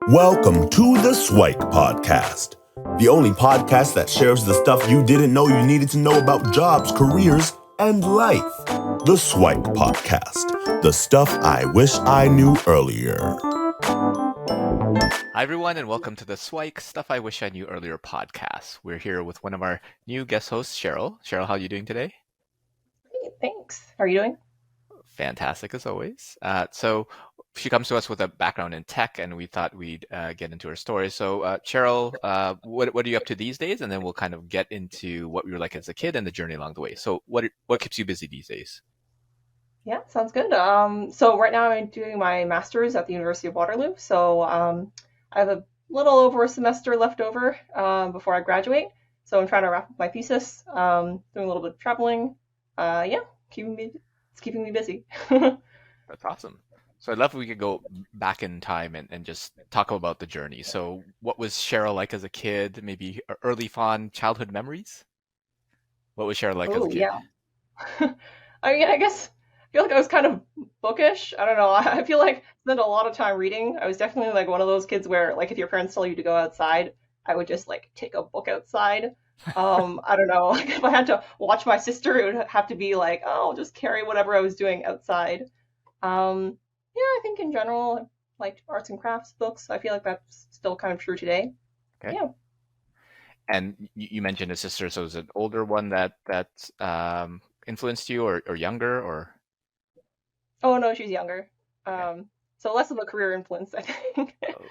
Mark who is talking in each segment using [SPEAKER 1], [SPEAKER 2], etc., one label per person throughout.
[SPEAKER 1] Welcome to the SWIKE podcast, the only podcast that shares the stuff you didn't know you needed to know about jobs, careers, and life. The SWIKE podcast, the stuff I wish I knew earlier.
[SPEAKER 2] Hi, everyone, and welcome to the SWIKE Stuff I Wish I Knew Earlier podcast. We're here with one of our new guest hosts, Cheryl. Cheryl, how are you doing today?
[SPEAKER 3] Hey, thanks. How are you doing?
[SPEAKER 2] Fantastic, as always. So she comes to us with a background in tech, and we thought we'd get into her story. So, Cheryl, what are you up to these days? And then we'll kind of get into what you were like as a kid and the journey along the way. So, what keeps you busy these days?
[SPEAKER 3] Yeah, sounds good. So right now I'm doing my master's at the University of Waterloo. So I have a little over a semester left over before I graduate. So I'm trying to wrap up my thesis, doing a little bit of traveling. Yeah, it's keeping me busy.
[SPEAKER 2] That's awesome. So I'd love if we could go back in time and just talk about the journey. So what was Cheryl like as a kid? Maybe early fond childhood memories? What was Cheryl like as a
[SPEAKER 3] Oh,
[SPEAKER 2] kid?
[SPEAKER 3] yeah. I guess I feel like I was kind of bookish. I don't know. I feel like I spent a lot of time reading. I was definitely like one of those kids where like if your parents tell you to go outside, I would just like take a book outside. I don't know. Like if I had to watch my sister, it would have to be like, oh, just carry whatever I was doing outside. Yeah, I think in general, I liked arts and crafts books. I feel like that's still kind of true today.
[SPEAKER 2] Okay.
[SPEAKER 3] Yeah.
[SPEAKER 2] And you mentioned a sister, so was it an older one that influenced you, or younger, or
[SPEAKER 3] Oh no, she's younger.
[SPEAKER 2] okay.
[SPEAKER 3] So less of a career influence, I think.
[SPEAKER 2] Oh,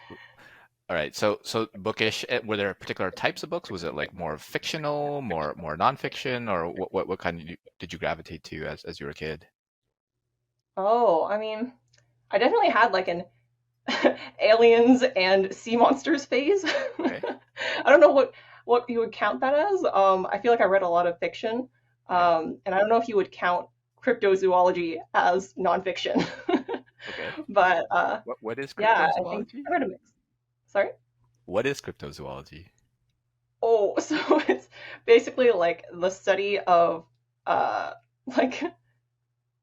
[SPEAKER 2] all right. So bookish. Were there particular types of books? Was it like more fictional, more nonfiction, or what kind did you gravitate to as you were a kid?
[SPEAKER 3] Oh, I mean, I definitely had like an aliens and sea monsters phase.
[SPEAKER 2] Okay.
[SPEAKER 3] I don't know what you would count that as. I feel like I read a lot of fiction,
[SPEAKER 2] Okay.
[SPEAKER 3] and I don't know if you would count cryptozoology as nonfiction.
[SPEAKER 2] Okay.
[SPEAKER 3] But
[SPEAKER 2] What is
[SPEAKER 3] yeah, I think
[SPEAKER 2] cryptozoology?
[SPEAKER 3] I read a mix. Sorry?
[SPEAKER 2] What is cryptozoology?
[SPEAKER 3] Oh, so it's basically like the study of uh like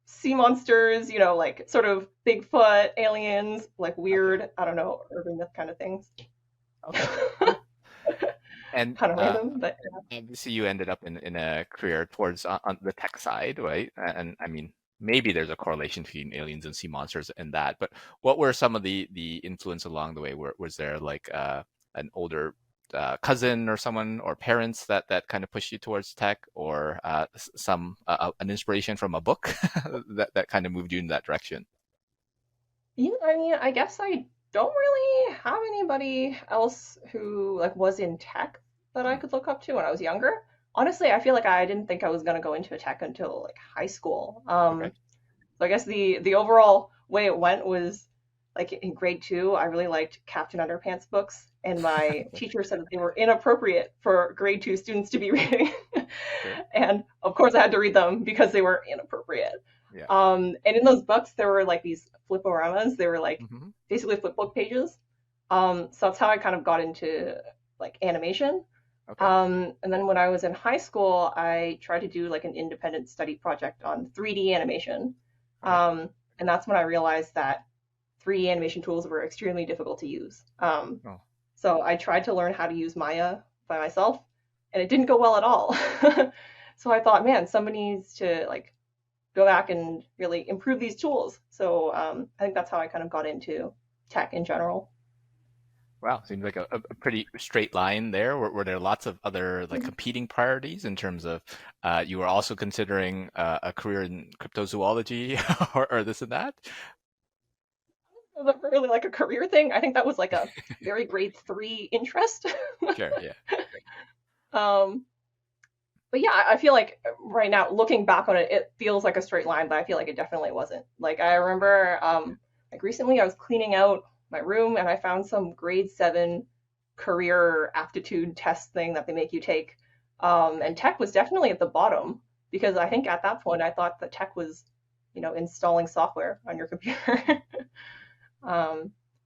[SPEAKER 3] sea monsters, like sort of Bigfoot, aliens, like
[SPEAKER 2] Okay.
[SPEAKER 3] weird, I don't know, urban myth kind of things.
[SPEAKER 2] Okay. Cool. And
[SPEAKER 3] Kind of random, but
[SPEAKER 2] obviously you ended up in a career towards on the tech side, right? And I mean, maybe there's a correlation between aliens and sea monsters and that, but what were some of the influence along the way? Was there like an older cousin or someone or parents that kind of pushed you towards tech, or some an inspiration from a book that kind of moved you in that direction?
[SPEAKER 3] yeah, I mean, I guess I don't really have anybody else who like was in tech that I
[SPEAKER 2] Hmm.
[SPEAKER 3] could look up to when I was younger. Honestly, I feel like I didn't think I was gonna go into tech until like high school.
[SPEAKER 2] Okay.
[SPEAKER 3] So I guess the overall way it went was like in grade two, I really liked Captain Underpants books, and my teacher said that they were inappropriate for grade two students to be reading.
[SPEAKER 2] Okay.
[SPEAKER 3] And of course, I had to read them because they were inappropriate.
[SPEAKER 2] Yeah.
[SPEAKER 3] And in those books, there were like these fliporamas. They were like
[SPEAKER 2] Hmm.
[SPEAKER 3] basically flip book pages. So that's how I kind of got into like animation.
[SPEAKER 2] Okay.
[SPEAKER 3] And then when I was in high school, I tried to do like an independent study project on 3D animation.
[SPEAKER 2] Okay.
[SPEAKER 3] And that's when I realized that 3D animation tools were extremely difficult to use.
[SPEAKER 2] Oh.
[SPEAKER 3] So I tried to learn how to use Maya by myself, and it didn't go well at all. So I thought, man, somebody needs to like go back and really improve these tools. So I think that's how I kind of got into tech in general.
[SPEAKER 2] Wow, seems like a pretty straight line there. Were there lots of other like competing priorities in terms of you were also considering a career in cryptozoology or this and that?
[SPEAKER 3] It wasn't really like a career thing. I think that was like a very grade three interest.
[SPEAKER 2] Sure, yeah.
[SPEAKER 3] um, but yeah, I feel like right now, looking back on it, it feels like a straight line, but I feel like it definitely wasn't. Like I remember, like recently I was cleaning out my room and I found some grade seven career aptitude test thing that they make you take.
[SPEAKER 2] Okay.
[SPEAKER 3] And tech was definitely at the bottom because I think at that point I thought that tech was, installing software on your computer.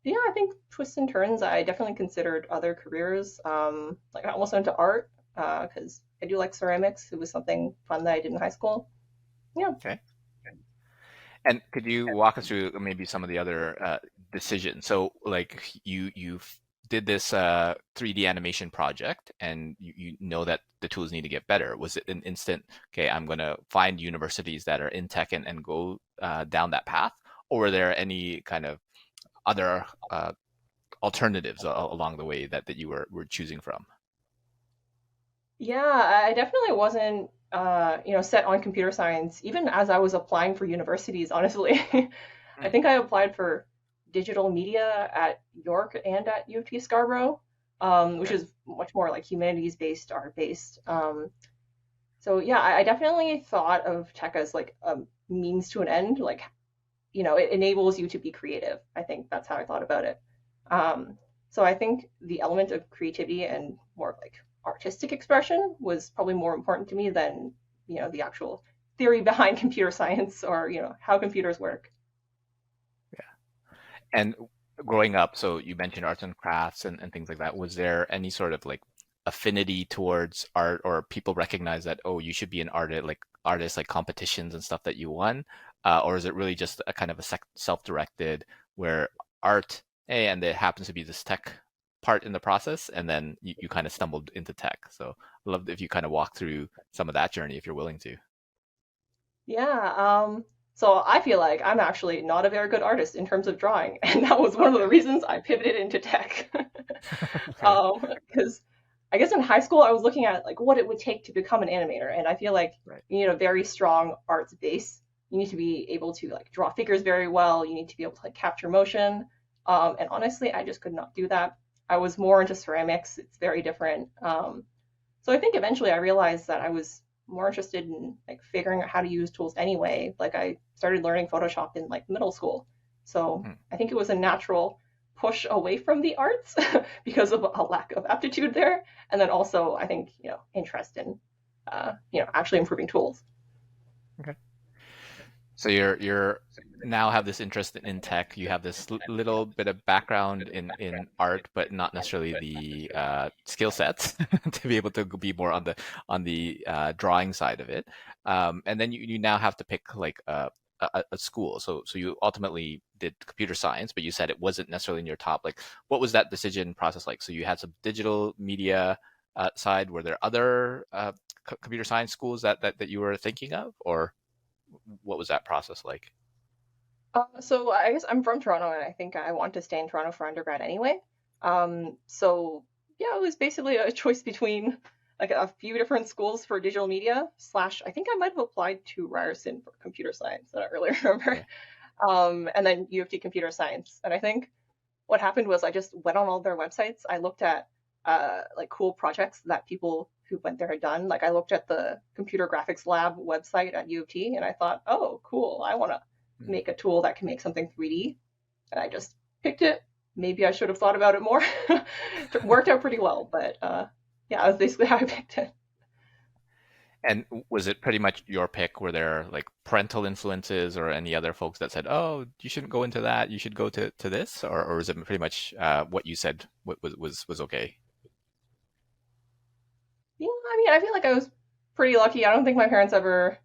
[SPEAKER 3] Yeah, I think twists and turns. I definitely considered other careers. Like I almost went to art because I do like ceramics. It was something fun that I did in high school. Yeah.
[SPEAKER 2] Okay. And could you walk us through maybe some of the other decisions? So, like did this 3D animation project, and you know that the tools need to get better. Was it an instant, okay, I'm going to find universities that are in tech and go down that path? Or were there any kind of other alternatives along the way that you were choosing from?
[SPEAKER 3] Yeah, I definitely wasn't, set on computer science, even as I was applying for universities, honestly. I
[SPEAKER 2] Mm,
[SPEAKER 3] think I applied for digital media at York and at U of T Scarborough, which
[SPEAKER 2] okay.
[SPEAKER 3] is much more like humanities based, art based. So yeah, I definitely thought of tech as like a means to an end. Like, it enables you to be creative. I think that's how I thought about it. Um, so I think the element of creativity and more like artistic expression was probably more important to me than, the actual theory behind computer science or, how computers work.
[SPEAKER 2] And growing up, so you mentioned arts and crafts and things like that. Was there any sort of like affinity towards art, or people recognize that, oh, you should be an artist, like competitions and stuff that you won? Or is it really just a kind of a self-directed where art, hey, and there happens to be this tech part in the process, and then you kind of stumbled into tech. So I'd love if you kind of walk through some of that journey if you're willing to.
[SPEAKER 3] Yeah, so I feel like I'm actually not a very good artist in terms of drawing, and that was one of the
[SPEAKER 2] Okay.
[SPEAKER 3] reasons I pivoted into tech.
[SPEAKER 2] Right.
[SPEAKER 3] Because I guess in high school I was looking at like what it would take to become an animator, and I feel like
[SPEAKER 2] Right.
[SPEAKER 3] you need a very strong arts base. You need to be able to like draw figures very well. You need to be able to like capture motion. And honestly, I just could not do that. I was more into ceramics. It's very different. So I think eventually I realized that I was more interested in like figuring out how to use tools anyway. Like I started learning Photoshop in like middle school. So
[SPEAKER 2] Hmm.
[SPEAKER 3] I think it was a natural push away from the arts because of a lack of aptitude there. And then also I think, interest in actually improving tools.
[SPEAKER 2] Okay. So you're now have this interest in tech. You have this little bit of background in art, but not necessarily the skill sets to be able to be more on the drawing side of it. And then you now have to pick like a school. So you ultimately did computer science, but you said it wasn't necessarily in your top. Like, what was that decision process like? So you had some digital media side. Were there other computer science schools that you were thinking of, or what was that process like?
[SPEAKER 3] So I guess I'm from Toronto and I think I want to stay in Toronto for undergrad anyway. So yeah, it was basically a choice between like a few different schools for digital media slash I think I might have applied to Ryerson for computer science. I don't really remember.
[SPEAKER 2] Okay.
[SPEAKER 3] And then U of T computer science. And I think what happened was I just went on all their websites. I looked at like cool projects that people who went there had done. Like I looked at the computer graphics lab website at U of T and I thought, oh, cool, I want to
[SPEAKER 2] Mm.
[SPEAKER 3] make a tool that can make something 3D. And I just picked it. Maybe I should have thought about it more. It worked out pretty well, but yeah, that was basically how I picked it.
[SPEAKER 2] And was it pretty much your pick? Were there like parental influences or any other folks that said, "Oh, you shouldn't go into that. You should go to this," or was it pretty much what you said was okay?
[SPEAKER 3] Yeah, I mean, I feel like I was pretty lucky. I don't think my parents ever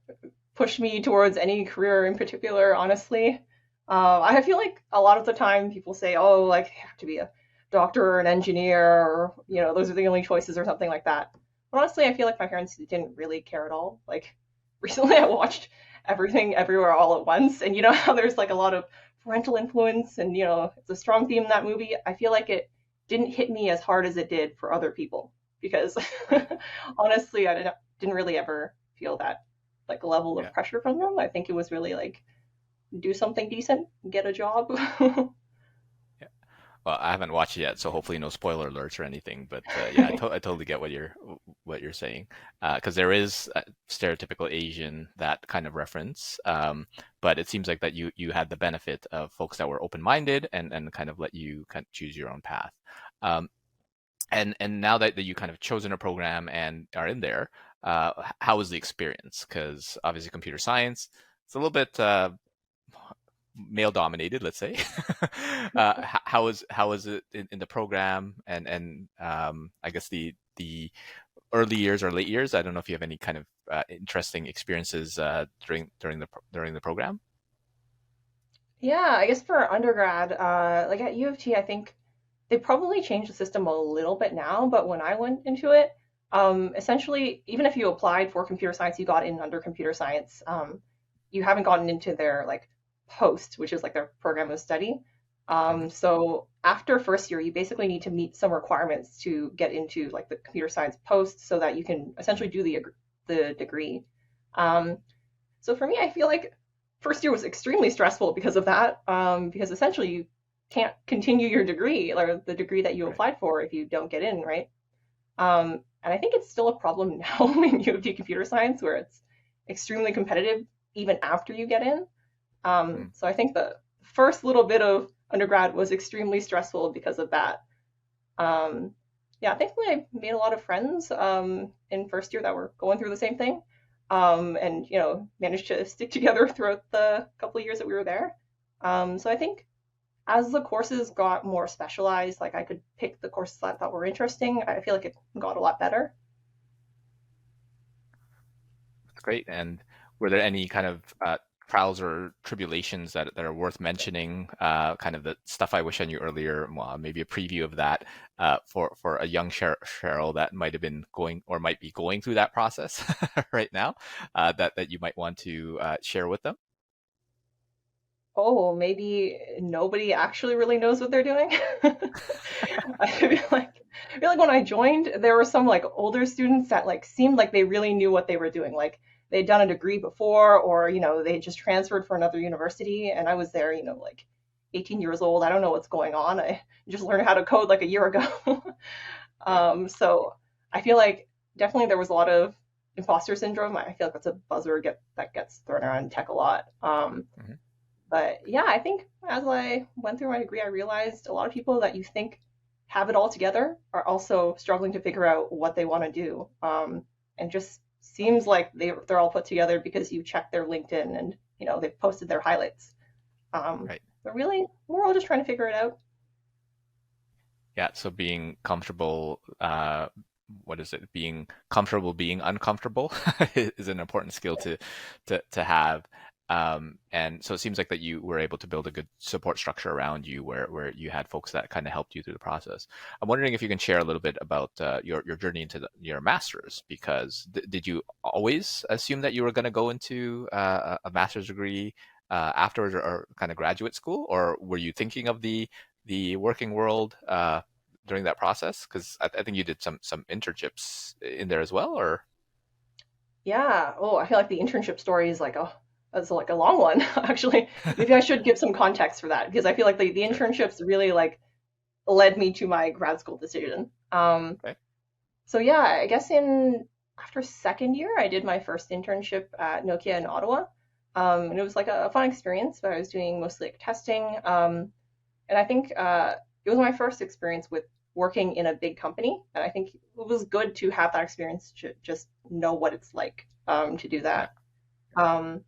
[SPEAKER 3] pushed me towards any career in particular, honestly. I feel like a lot of the time people say, oh, like, you have to be a doctor or an engineer, or, those are the only choices or something like that. But honestly, I feel like my parents didn't really care at all. Like, recently I watched Everything Everywhere All at Once, and you know how there's like a lot of parental influence, and, it's a strong theme in that movie. I feel like it didn't hit me as hard as it did for other people because
[SPEAKER 2] Right.
[SPEAKER 3] honestly, I didn't really ever feel that like level of
[SPEAKER 2] Yeah.
[SPEAKER 3] pressure from them. I think it was really like do something decent, get a job.
[SPEAKER 2] Yeah. Well, I haven't watched it yet, so hopefully no spoiler alerts or anything. But yeah, I totally get what you're saying, because there is a stereotypical Asian, that kind of reference. But it seems like that you had the benefit of folks that were open-minded and kind of let you kind of choose your own path. Um, and now that you kind of chosen a program and are in there, how was the experience? Because obviously computer science, it's a little bit male dominated, let's say. How was it in the program, and I guess the early years or late years? I don't know if you have any kind of interesting experiences during the program.
[SPEAKER 3] Yeah, I guess for undergrad, like at U of T, I think they probably changed the system a little bit now, but when I went into it, essentially, even if you applied for computer science, you got in under computer science. You haven't gotten into their like post, which is like their program of study.
[SPEAKER 2] Hmm.
[SPEAKER 3] So after first year, you basically need to meet some requirements to get into like the computer science post, so that you can essentially do the degree. Um, so for me, I feel like first year was extremely stressful because of that, because essentially you can't continue your degree or the degree that you
[SPEAKER 2] Right.
[SPEAKER 3] applied for if you don't get in, right? And I think it's still a problem now in U of T computer science where it's extremely competitive even after you get in.
[SPEAKER 2] Mm.
[SPEAKER 3] So I think the first little bit of undergrad was extremely stressful because of that. Um, yeah, thankfully I made a lot of friends in first year that were going through the same thing, and managed to stick together throughout the couple of years that we were there. So I think as the courses got more specialized, like I could pick the courses that I thought were interesting. I feel like it got a lot better.
[SPEAKER 2] That's great. And were there any kind of trials or tribulations that are worth mentioning? Kind of the stuff I wish I knew earlier. Well, maybe a preview of that for a young Cheryl that might have been going or might be going through that process right now. That you might want to share with them.
[SPEAKER 3] Oh, maybe nobody actually really knows what they're doing. I feel like when I joined, there were some like older students that like seemed like they really knew what they were doing. Like they'd done a degree before, or they just transferred for another university, and I was there, like 18 years old. I don't know what's going on. I just learned how to code like a year ago.
[SPEAKER 2] Right.
[SPEAKER 3] So I feel like definitely there was a lot of imposter syndrome. I feel like that's a buzzword that gets thrown around in tech a lot.
[SPEAKER 2] Hmm.
[SPEAKER 3] But yeah, I think as I went through my degree, I realized a lot of people that you think have it all together are also struggling to figure out what they want to do. And just seems like they're all put together because you check their LinkedIn and they've posted their highlights.
[SPEAKER 2] Right.
[SPEAKER 3] But really, we're all just trying to figure it out.
[SPEAKER 2] Yeah. So being comfortable. What is it? Being comfortable being uncomfortable is an important skill to have. And so it seems like that you were able to build a good support structure around you where you had folks that kind of helped you through the process. I'm wondering if you can share a little bit about your journey into your master's, because did you always assume that you were going to go into a master's degree afterwards, or kind of graduate school, or were you thinking of the working world during that process? Because I think you did some internships in there as well, or
[SPEAKER 3] Yeah. Oh, I feel like the internship story is like that's like a long one, actually. Maybe I should give some context for that because I feel like the
[SPEAKER 2] sure.
[SPEAKER 3] internships really like led me to my grad school decision.
[SPEAKER 2] Okay.
[SPEAKER 3] So yeah, I guess in after second year, I did my first internship at Nokia in Ottawa, and it was like a fun experience. But I was doing mostly like testing, and I think it was my first experience with working in a big company, and I think it was good to have that experience to just know what it's like to do
[SPEAKER 2] Yeah.
[SPEAKER 3] that. Um,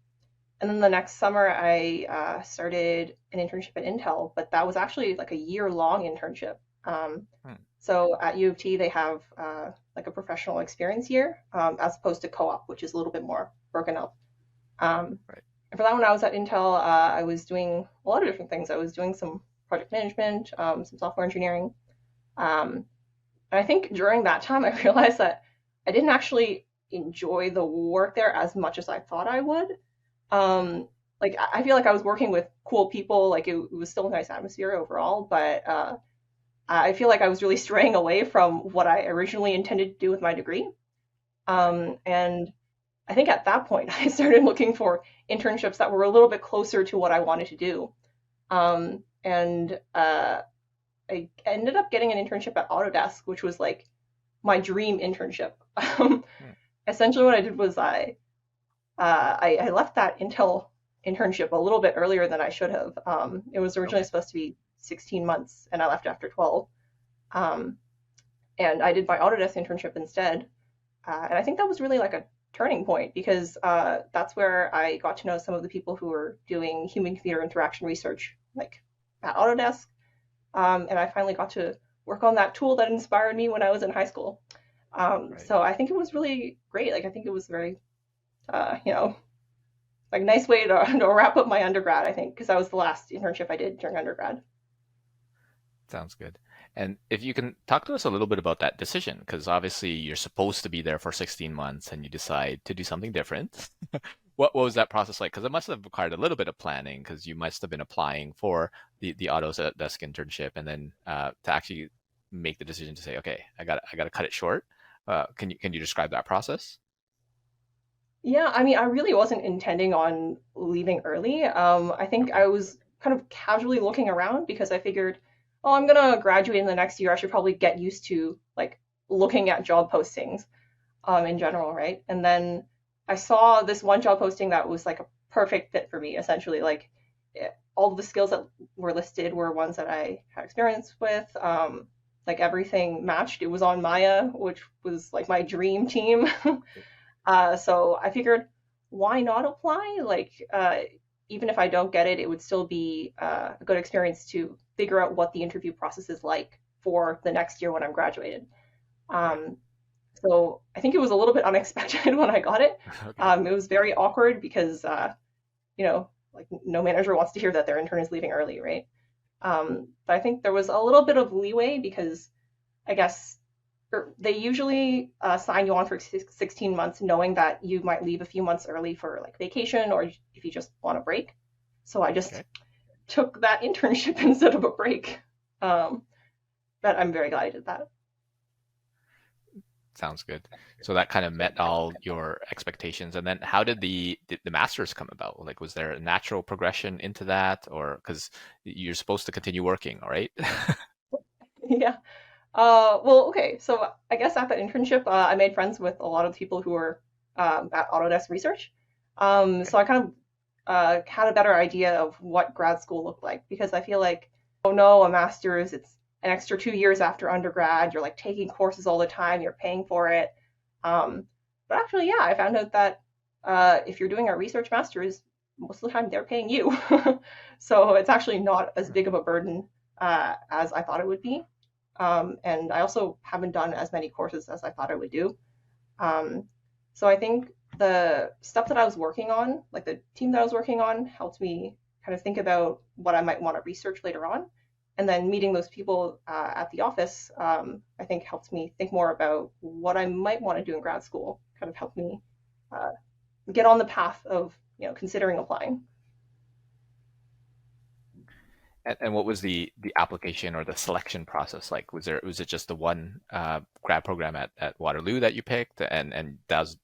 [SPEAKER 3] and then the next summer, I started an internship at Intel, but that was actually like a year-long internship. Um,
[SPEAKER 2] Hmm.
[SPEAKER 3] so at U of T, they have like a professional experience year as opposed to co-op, which is a little bit more broken up. Um,
[SPEAKER 2] Right.
[SPEAKER 3] and for that one, I was at Intel. I was doing a lot of different things. I was doing some project management, some software engineering. Um, and I think during that time, I realized that I didn't actually enjoy the work there as much as I thought I would.
[SPEAKER 2] Hmm.
[SPEAKER 3] Like I feel like I was working with cool people. Like it was still a nice atmosphere overall, but I feel like I was really straying away from what I originally intended to do with my degree.
[SPEAKER 2] Right.
[SPEAKER 3] And I think at that point, I started looking for internships that were a little bit closer to what I wanted to do. And I ended up getting an internship at Autodesk, which was like my dream internship.
[SPEAKER 2] Hmm.
[SPEAKER 3] Essentially, what I did was I left that Intel internship a little bit earlier than I should have. It was originally
[SPEAKER 2] Okay.
[SPEAKER 3] supposed to be 16 months, and I left after 12. Um, and I did my Autodesk internship instead. And I think that was really like a turning point because that's where I got to know some of the people who were doing human computer interaction research, like at Autodesk. And I finally got to work on that tool that inspired me when I was in high school.
[SPEAKER 2] Right.
[SPEAKER 3] So I think it was really great. Like I think it was very, uh, you know, like nice way to wrap up my undergrad, I think, because that was the last internship I did during undergrad.
[SPEAKER 2] Sounds good. And if you can talk to us a little bit about that decision, because obviously you're supposed to be there for 16 months and you decide to do something different. What was that process like? Because it must have required a little bit of planning because you must have been applying for the Autodesk internship and then to actually make the decision to say, okay, I got to cut it short. Can you describe that process?
[SPEAKER 3] Yeah, I mean, I really wasn't intending on leaving early. I think
[SPEAKER 2] Okay.
[SPEAKER 3] I was kind of casually looking around because I figured, oh, I'm gonna graduate in the next year. I should probably get used to like looking at job postings, in general, right? And then I saw this one job posting that was like a perfect fit for me, essentially. Like all of the skills that were listed were ones that I had experience with. Like everything matched. It was on Maya, which was like my dream team. So I figured, why not apply? Like, even if I don't get it, it would still be a good experience to figure out what the interview process is like for the next year when I'm graduated.
[SPEAKER 2] Right.
[SPEAKER 3] Um, so I think it was a little bit unexpected when I got it.
[SPEAKER 2] Okay.
[SPEAKER 3] It was very awkward because, like no manager wants to hear that their intern is leaving early, right? But I think there was a little bit of leeway because I guess they usually sign you on for 16 months, knowing that you might leave a few months early for like vacation or if you just want a break. So I just
[SPEAKER 2] Okay.
[SPEAKER 3] took that internship instead of a break. Um, but I'm very glad I did that.
[SPEAKER 2] Sounds good. So that kind of met all your expectations. And then how did the masters come about? Like, was there a natural progression into that, or because you're supposed to continue working, all right?
[SPEAKER 3] Yeah. Well, okay. So I guess at that internship, I made friends with a lot of people who were at Autodesk Research.
[SPEAKER 2] Okay.
[SPEAKER 3] So I kind of had a better idea of what grad school looked like because I feel like, oh no, a master's, it's an extra 2 years after undergrad. You're like taking courses all the time, you're paying for it. Um, but actually, yeah, I found out that if you're doing a research master's, most of the time they're paying you. So it's actually not as big of a burden as I thought it would be. And I also haven't done as many courses as I thought I would do. Um, so I think the stuff that I was working on, like the team that I was working on, helped me kind of think about what I might want to research later on. And then meeting those people at the office, I think helped me think more about what I might want to do in grad school. Kind of helped me uh, get on the path of considering applying.
[SPEAKER 2] And what was the application or the selection process like? Was it just the one grad program at Waterloo that you picked, and that was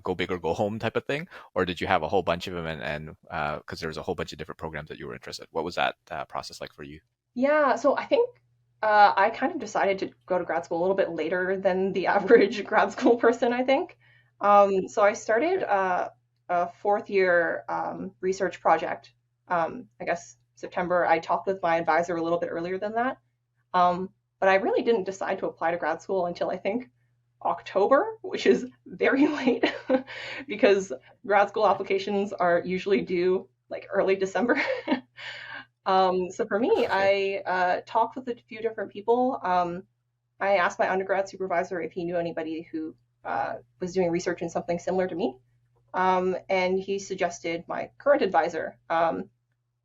[SPEAKER 2] go big or go home type of thing, or did you have a whole bunch of them and because there was a whole bunch of different programs that you were interested? What was that process like for you?
[SPEAKER 3] Yeah, so I think I kind of decided to go to grad school a little bit later than the average grad school person, I think. So I started
[SPEAKER 2] Okay.
[SPEAKER 3] a fourth year research project. I guess September. I talked with my advisor a little bit earlier than that. Um, but I really didn't decide to apply to grad school until I think October, which is very late because grad school
[SPEAKER 2] Okay.
[SPEAKER 3] applications are usually due like early December. So for me,
[SPEAKER 2] Okay.
[SPEAKER 3] I talked with a few different people. I asked my undergrad supervisor if he knew anybody who was doing research in something similar to me. And he suggested my current advisor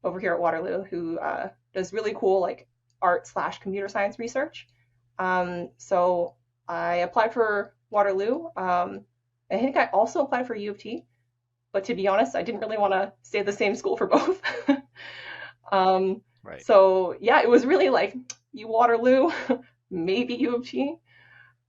[SPEAKER 3] over here at Waterloo, who does really cool like art slash computer science research. So I applied for Waterloo. I think I also applied for U of T, but to be honest, I didn't really want to stay at the same school for both. Um,
[SPEAKER 2] Right.
[SPEAKER 3] so yeah, it was really like you Waterloo, maybe U of T.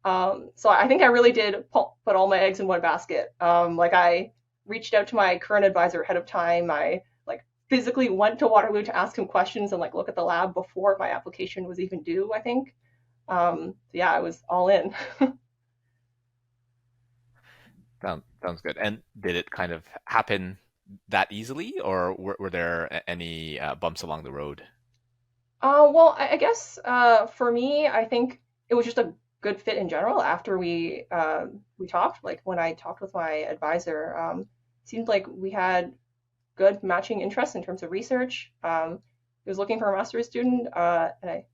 [SPEAKER 3] So I think I really did put all my eggs in one basket. Like I reached out to my current advisor ahead of time. I like physically went to Waterloo to ask him questions and like look at the lab before my application was even due, I think. So yeah, I was all in.
[SPEAKER 2] Sounds good. And did it kind of happen that easily, or were there any bumps along the road?
[SPEAKER 3] Well, I guess for me, I think it was just a good fit in general after we talked. Like when I talked with my advisor, seemed like we had good matching interests in terms of research. He was looking for a master's student, and I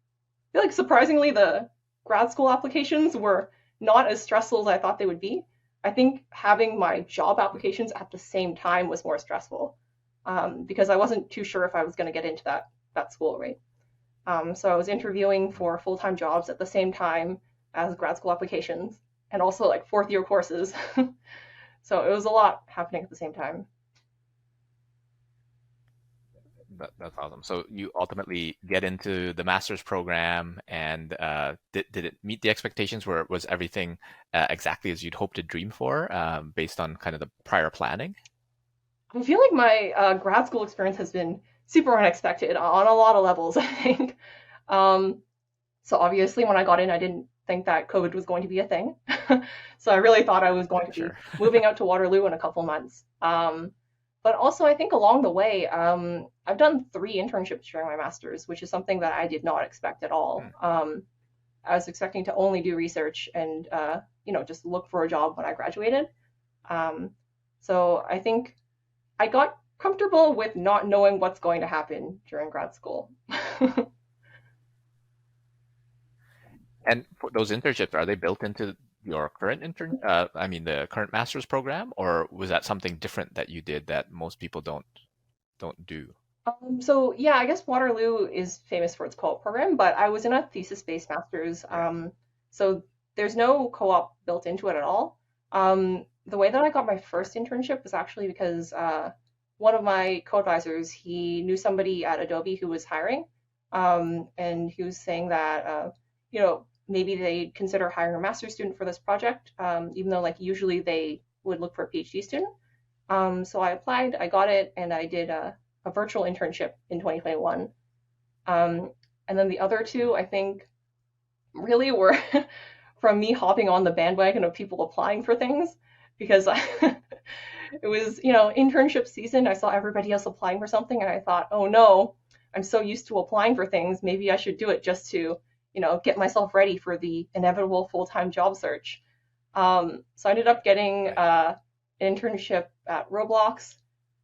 [SPEAKER 3] feel like surprisingly the grad school applications were not as stressful as I thought they would be. I think having my job applications at the same time was more stressful, because I wasn't too sure if I was going to get into that school, right? So I was interviewing for full-time jobs at the same time as grad school applications, and also like fourth year courses. So it was a lot happening at the same time.
[SPEAKER 2] That's awesome. So you ultimately get into the master's program, and did it meet the expectations? Where was everything exactly as you'd hoped to dream for, based on kind of the prior planning?
[SPEAKER 3] I feel like my grad school experience has been super unexpected on a lot of levels, I think. Um, so obviously, when I got in, I didn't think that COVID was going to be a thing. So I really thought I was going to be
[SPEAKER 2] Sure.
[SPEAKER 3] moving out to Waterloo in a couple months. But also, I think along the way, I've done 3 internships during my master's, which is something that I did not expect at all.
[SPEAKER 2] Hmm.
[SPEAKER 3] I was expecting to only do research and just look for a job when I graduated. Um, so I think I got comfortable with not knowing what's going to happen during grad school.
[SPEAKER 2] And for those internships, are they built into your current I mean, the current master's program, or was that something different that you did that most people don't do?
[SPEAKER 3] So yeah, I guess Waterloo is famous for its co-op program, but I was in a thesis-based master's.
[SPEAKER 2] Yeah.
[SPEAKER 3] So there's no co-op built into it at all. The way that I got my first internship was actually because one of my co-advisors, he knew somebody at Adobe who was hiring, and he was saying that maybe they'd consider hiring a master's student for this project, even though like usually they would look for a PhD student. So I applied, I got it, and I did a virtual internship in 2021. Um, and then the other two, I think, really were from me hopping on the bandwagon of people applying for things because it was, internship season. I saw everybody else applying for something, and I thought, oh no, I'm so used to applying for things. Maybe I should do it just to, get myself ready for the inevitable full-time job search. So I ended up getting
[SPEAKER 2] Right.
[SPEAKER 3] an internship at Roblox,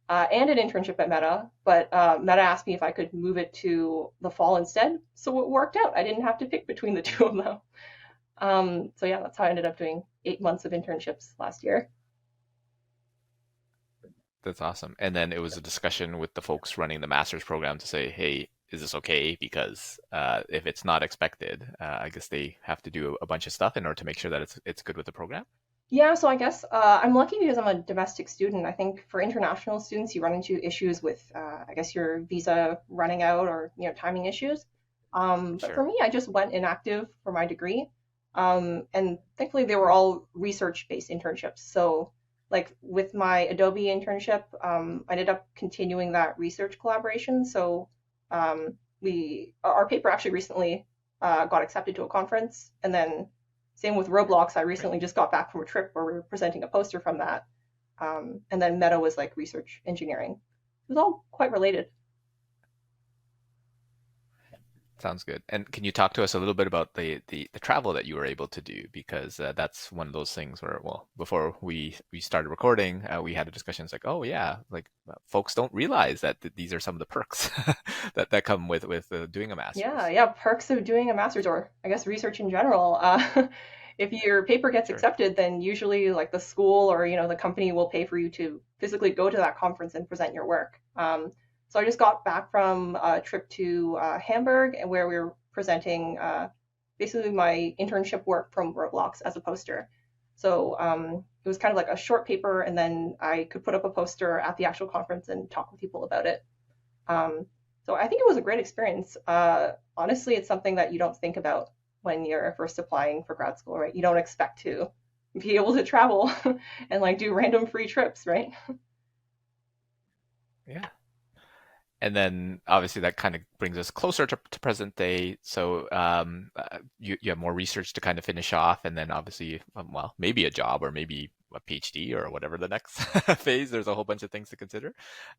[SPEAKER 3] and an internship at Meta, but Meta asked me if I could move it to the fall instead. So it worked out. I didn't have to pick between the two of them. So yeah, that's how I ended up doing 8 months of internships last year.
[SPEAKER 2] That's awesome. And then it was a discussion with the folks running the master's program to say, hey, is this okay? Because if it's not expected, I guess they have to do a bunch of stuff in order to make sure that it's good with the program.
[SPEAKER 3] Yeah, so I guess I'm lucky because I'm a domestic student. I think for international students, you run into issues with, I guess, your visa running out or timing issues. But for
[SPEAKER 2] Sure.
[SPEAKER 3] me, I just went inactive for my degree, and thankfully they were all research-based internships. So, like with my Adobe internship, I ended up continuing that research collaboration. So, our paper actually recently got accepted to a conference, and then same with Roblox. I
[SPEAKER 2] Right.
[SPEAKER 3] recently just got back from a trip where we were presenting a poster from that. And then Meta was like research engineering. It was all quite related.
[SPEAKER 2] Sounds good. And can you talk to us a little bit about the travel that you were able to do? Because that's one of those things where, well, before we started recording, we had a discussion. It's like, oh yeah, like folks don't realize that these are some of the perks that come with doing a
[SPEAKER 3] Yeah,
[SPEAKER 2] master's.
[SPEAKER 3] yeah, perks of doing a master's or I guess research in general. If your paper gets
[SPEAKER 2] Sure.
[SPEAKER 3] accepted, then usually like the school or the company will pay for you to physically go to that conference and present your work. So I just got back from a trip to Hamburg and where we were presenting basically my internship work from Roblox as a poster. So it was kind of like a short paper, and then I could put up a poster at the actual conference and talk with people about it. Um, so I think it was a great experience. Honestly, it's something that you don't think about when you're first applying for grad school, right? You don't expect to be able to travel and like do random free trips, right?
[SPEAKER 2] Yeah. And then obviously that kind of brings us closer to present day. So you have more research to kind of finish off, and then obviously, well, maybe a job or maybe a PhD or whatever the next phase. There's a whole bunch of things to consider.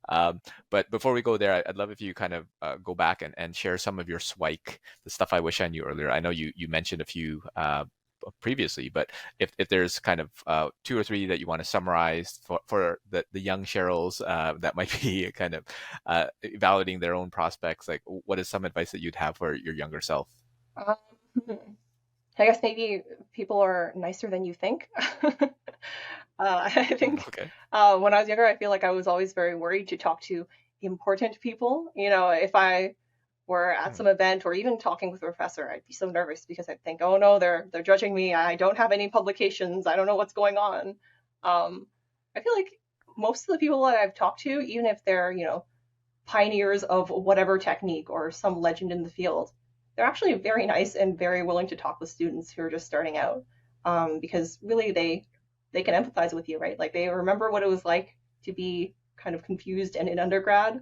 [SPEAKER 2] But before we go there, I'd love if you kind of go back and share some of your SWIKE, the stuff I wish I knew earlier. I know you mentioned a few previously, but if there's kind of two or three that you want to summarize for the young Cheryls that might be kind of evaluating their own prospects, like what is some advice that you'd have for your younger self?
[SPEAKER 3] Um, I guess maybe people are nicer than you think. I think
[SPEAKER 2] Okay.
[SPEAKER 3] when I was younger, I feel like I was always very worried to talk to important people. If I were at
[SPEAKER 2] Hmm.
[SPEAKER 3] some event or even talking with a professor, I'd be so nervous because I'd think, oh no, they're judging me. I don't have any publications. I don't know what's going on. Um, I feel like most of the people that I've talked to, even if they're, pioneers of whatever technique or some legend in the field, they're actually very nice and very willing to talk with students who are just starting out, because really they can empathize with you, right? Like they remember what it was like to be kind of confused and in undergrad,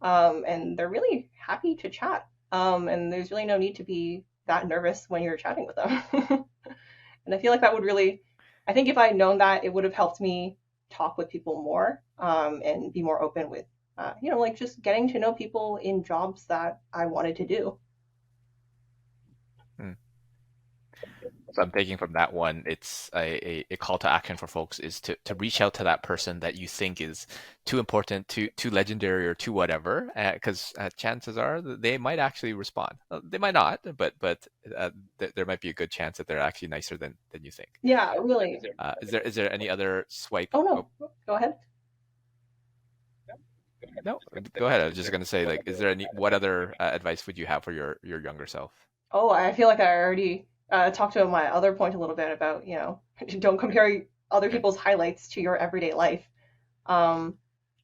[SPEAKER 3] and they're really happy to chat. And there's really no need to be that nervous when you're chatting with them. And I feel like that would really, I think if I had known that, it would have helped me talk with people more, and be more open with, like just getting to know people in jobs that I wanted to do.
[SPEAKER 2] Hmm. So I'm taking from that one, it's a call to action for folks is to reach out to that person that you think is too important, too legendary, or too whatever, because chances are that they might actually respond. They might not, but there might be a good chance that they're actually nicer than you think.
[SPEAKER 3] Yeah, really.
[SPEAKER 2] Is there any other swipe?
[SPEAKER 3] Oh
[SPEAKER 2] Oh,
[SPEAKER 3] no, go ahead.
[SPEAKER 2] no, go ahead. I was just gonna say, like, is there any what other advice would you have for your younger self?
[SPEAKER 3] Oh, I feel like I already talked about my other point a little bit about, don't compare other
[SPEAKER 2] Okay,
[SPEAKER 3] people's highlights to your everyday life. Um,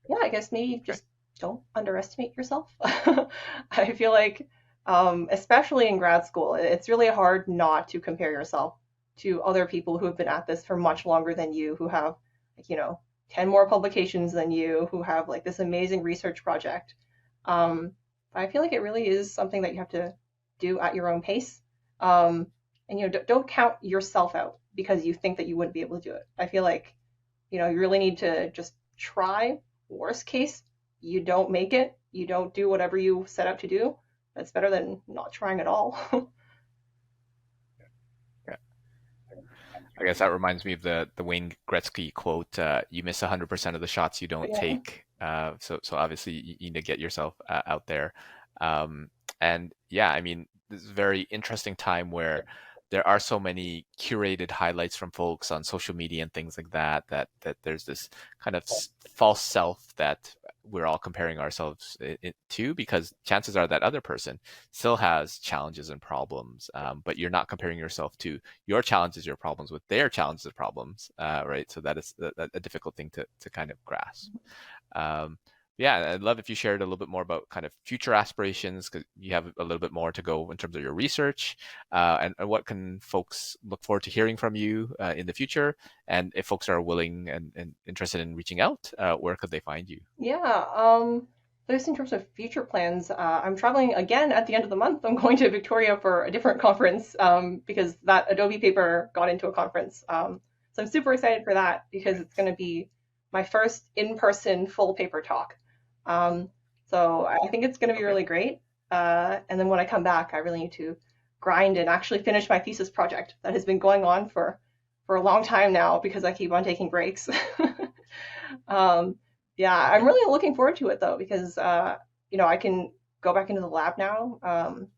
[SPEAKER 3] yeah, I guess maybe
[SPEAKER 2] okay.
[SPEAKER 3] just don't underestimate yourself. I feel like, especially in grad school, it's really hard not to compare yourself to other people who have been at this for much longer than you, who have, like, 10 more publications than you, who have like this amazing research project. Um, I feel like it really is something that you have to do at your own pace. Um, and don't count yourself out because you think that you wouldn't be able to do it. I feel like, you really need to just try. Worst case, you don't make it, you don't do whatever you set out to do. That's better than not trying at all.
[SPEAKER 2] Yeah. I guess that reminds me of the Wayne Gretzky quote: "You miss 100% of the shots you don't
[SPEAKER 3] Yeah.
[SPEAKER 2] take." So obviously you need to get yourself out there. Um, and yeah, I mean, this is a very interesting time where there are so many curated highlights from folks on social media and things like that. That there's this kind of false self that we're all comparing ourselves to, because chances are that other person still has challenges and problems, but you're not comparing yourself to your challenges, your problems with their challenges, problems, right? So that is a difficult thing to kind of grasp. Um, yeah, I'd love if you shared a little bit more about kind of future aspirations, because you have a little bit more to go in terms of your research, and what can folks look forward to hearing from you in the future, and if folks are willing and interested in reaching out, where could they find you?
[SPEAKER 3] Yeah. Just in terms of future plans, I'm traveling again at the end of the month. I'm going to Victoria for a different conference, because that Adobe paper got into a conference. So I'm super excited for that because
[SPEAKER 2] Okay.
[SPEAKER 3] it's going to be my first in-person full paper talk. Um, so I think it's going to be
[SPEAKER 2] Okay.
[SPEAKER 3] really great. And then when I come back, I really need to grind and actually finish my thesis project that has been going on for a long time now because I keep on taking breaks. Um, yeah, I'm
[SPEAKER 2] Okay.
[SPEAKER 3] really looking forward to it though because I can go back into the lab now.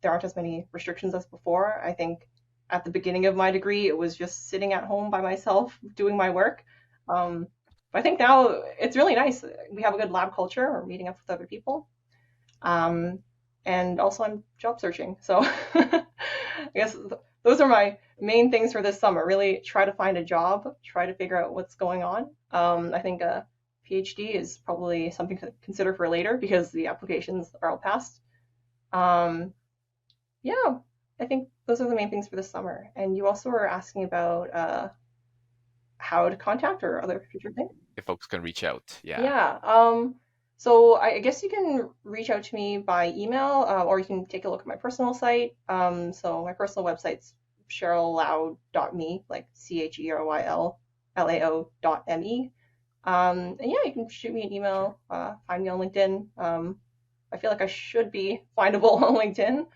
[SPEAKER 3] There aren't as many restrictions as before. I think at the beginning of my degree, it was just sitting at home by myself doing my work. Um, but I think now it's really nice. We have a good lab culture. We're meeting up with other people. Um, and also, I'm job searching. So I guess those are my main things for this summer. Really try to find a job, try to figure out what's going on. I think a PhD is probably something to consider for later because the applications are all passed. Um, yeah, I think those are the main things for this summer. And you also were asking about how to contact or other future things.
[SPEAKER 2] If folks can reach out, yeah.
[SPEAKER 3] Yeah. So I guess you can reach out to me by email, or you can take a look at my personal site. So my personal website's cheryllao.me, like CHERYLLAO.me. And yeah, you can shoot me an
[SPEAKER 2] Okay.
[SPEAKER 3] email, find me on LinkedIn. I feel like I should be findable on LinkedIn.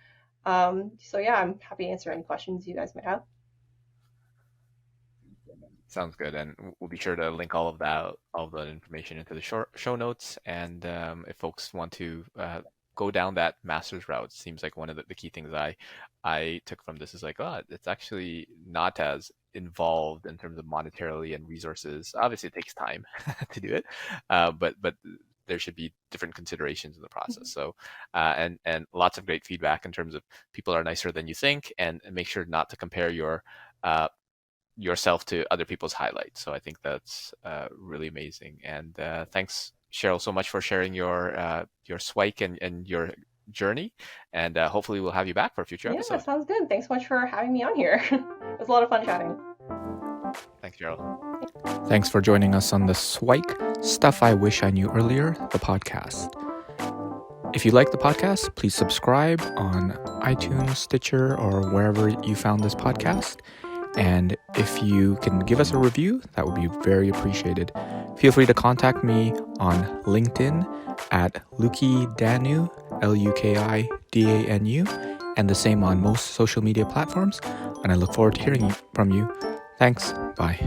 [SPEAKER 3] So yeah, I'm happy to answer any questions you guys might have.
[SPEAKER 2] Sounds good, and we'll be sure to link all of that information into the show notes. And if folks want to go down that master's route, seems like one of the key things I took from this is like, oh, it's actually not as involved in terms of monetarily and resources. Obviously, it takes time to do it, but there should be different considerations in the process. So, and lots of great feedback in terms of people are nicer than you think, and make sure not to compare yourself to other people's highlights. So I think that's really amazing. And thanks, Cheryl, so much for sharing your SWIKE and your journey. And hopefully we'll have you back for a future episode.
[SPEAKER 3] Yeah, sounds good. Thanks so much for having me on here. It was a lot of fun chatting.
[SPEAKER 2] Thanks, Cheryl.
[SPEAKER 4] Thanks for joining us on the SWIKE Stuff I Wish I Knew Earlier, the podcast. If you like the podcast, please subscribe on iTunes, Stitcher, or wherever you found this podcast. And if you can give us a review, that would be very appreciated. Feel free to contact me on LinkedIn at Lukidanu, Lukidanu, and the same on most social media platforms. And I look forward to hearing from you. Thanks. Bye.